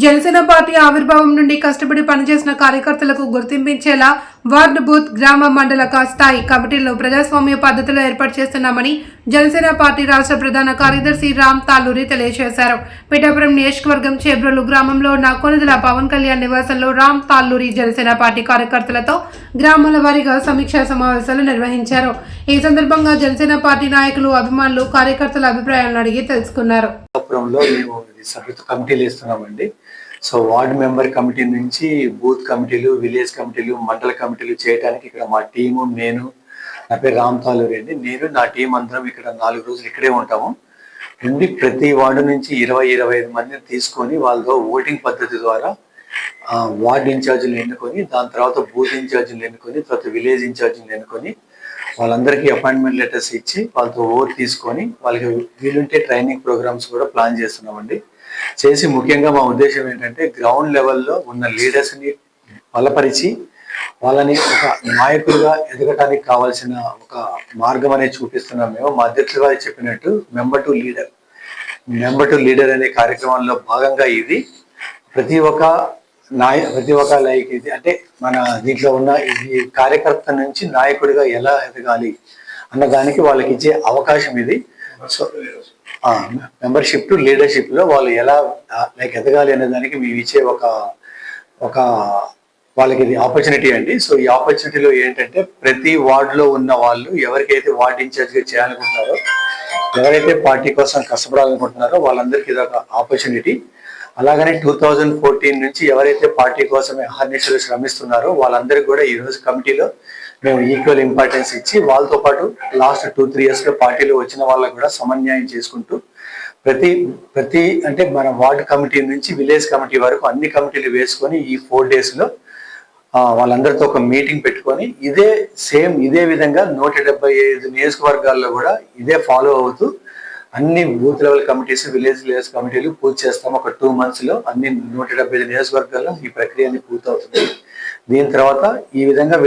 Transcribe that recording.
Janasena party ఆవిర్భావం నుండి కష్టపడి పనిచేసిన కార్యకర్తలకు గుర్తింపించేలా వార్డు బూత్ గ్రామ మండల స్థాయి కమిటీలను ప్రజాస్వామ్య పద్ధతిలో ఏర్పాటు చేస్తున్నామని జనసేన పార్టీ రాష్ట్ర ప్రధాన కార్యదర్శి రామ్ తాలూరి తెలియజేశారు. పిఠాపురం నియోజకవర్గం చేబ్రోలు గ్రామంలో ఉన్న కొనిదెల పవన్ కళ్యాణ్ నివాసంలో రామ్ తాలూరి జనసేన పార్టీ కార్యకర్తలతో గ్రామాల వారీగా సమీక్షా సమావేశాలు నిర్వహించారు. ఈ సందర్భంగా జనసేన పార్టీ నాయకులు, అభిమానులు, కార్యకర్తల అభిప్రాయాలను అడిగి తెలుసుకున్నారు. సో వార్డ్ మెంబర్ కమిటీ నుంచి బూత్ కమిటీలు, విలేజ్ కమిటీలు, మండల కమిటీలు చేయడానికి ఇక్కడ మా టీము, నా పేరు రామ్ తాలూరి అండి. నేను నా టీం అందరం ఇక్కడ 4 రోజులు ఇక్కడే ఉంటాము. ప్రతి వార్డు నుంచి 20-25 మందిని తీసుకొని వాళ్ళతో ఓటింగ్ పద్ధతి ద్వారా వార్డ్ ఇన్ఛార్జీలు ఎన్నుకొని, దాని తర్వాత బూత్ ఇన్ఛార్జీలు ఎన్నుకొని, తర్వాత విలేజ్ ఇన్ఛార్జీలు ఎన్నుకొని వాళ్ళందరికీ అపాయింట్మెంట్ లెటర్స్ ఇచ్చి వాళ్ళతో ఓట్ తీసుకొని వాళ్ళకి వీలుంటే ట్రైనింగ్ ప్రోగ్రామ్స్ కూడా ప్లాన్ చేస్తున్నామండి. చేసి ముఖ్యంగా మా ఉద్దేశం ఏంటంటే గ్రౌండ్ లెవెల్లో ఉన్న లీడర్స్ని బలపరిచి వాళ్ళని ఒక నాయకులుగా ఎదగటానికి కావాల్సిన ఒక మార్గం అనేది చూపిస్తున్నాం. మేము మా అధ్యక్షులు గారు చెప్పినట్టు మెంబర్ టు లీడర్ అనే కార్యక్రమంలో భాగంగా ఇది ప్రతి ఒక్క లైక్ ఇది అంటే మన దీంట్లో ఉన్న ఈ కార్యకర్త నుంచి నాయకుడిగా ఎలా ఎదగాలి అన్న దానికి వాళ్ళకి ఇచ్చే అవకాశం ఇది. సో మెంబర్షిప్ టు లీడర్షిప్ లో వాళ్ళు ఎలా ఎదగాలి అనే దానికి మేము ఇచ్చే ఒక వాళ్ళకి ఇది ఆపర్చునిటీ అండి. సో ఈ ఆపర్చునిటీలో ఏంటంటే ప్రతి వార్డులో ఉన్న వాళ్ళు ఎవరికైతే వార్డ్ ఇన్ఛార్జ్గా చేయాలనుకుంటున్నారో, ఎవరైతే పార్టీ కోసం కష్టపడాలనుకుంటున్నారో వాళ్ళందరికీ ఇది ఒక ఆపర్చునిటీ. అలాగనే 2014 నుంచి ఎవరైతే పార్టీ కోసమే అహర్నిశలు శ్రమిస్తున్నారో వాళ్ళందరికీ కూడా ఈరోజు కమిటీలో మేము ఈక్వల్ ఇంపార్టెన్స్ ఇచ్చి వాళ్ళతో పాటు లాస్ట్ 2-3 years లో పార్టీలో వచ్చిన వాళ్ళకు కూడా సమన్యాయం చేసుకుంటూ ప్రతి అంటే మన వార్డు కమిటీ నుంచి విలేజ్ కమిటీ వరకు అన్ని కమిటీలు వేసుకొని ఈ 4 days లో వాళ్ళందరితో ఒక మీటింగ్ పెట్టుకొని ఇదే విధంగా 175 నియోజకవర్గాల్లో కూడా ఇదే ఫాలో అవుతూ అన్ని బూత్ లెవెల్ కమిటీస్, విలేజ్ కమిటీలు పూర్తి చేస్తాం. ఒక 2 months లో అన్ని 175 నియోజకవర్గాల్లో ఈ ప్రక్రియ పూర్తి అవుతుంది. దీని తర్వాత ఈ విధంగా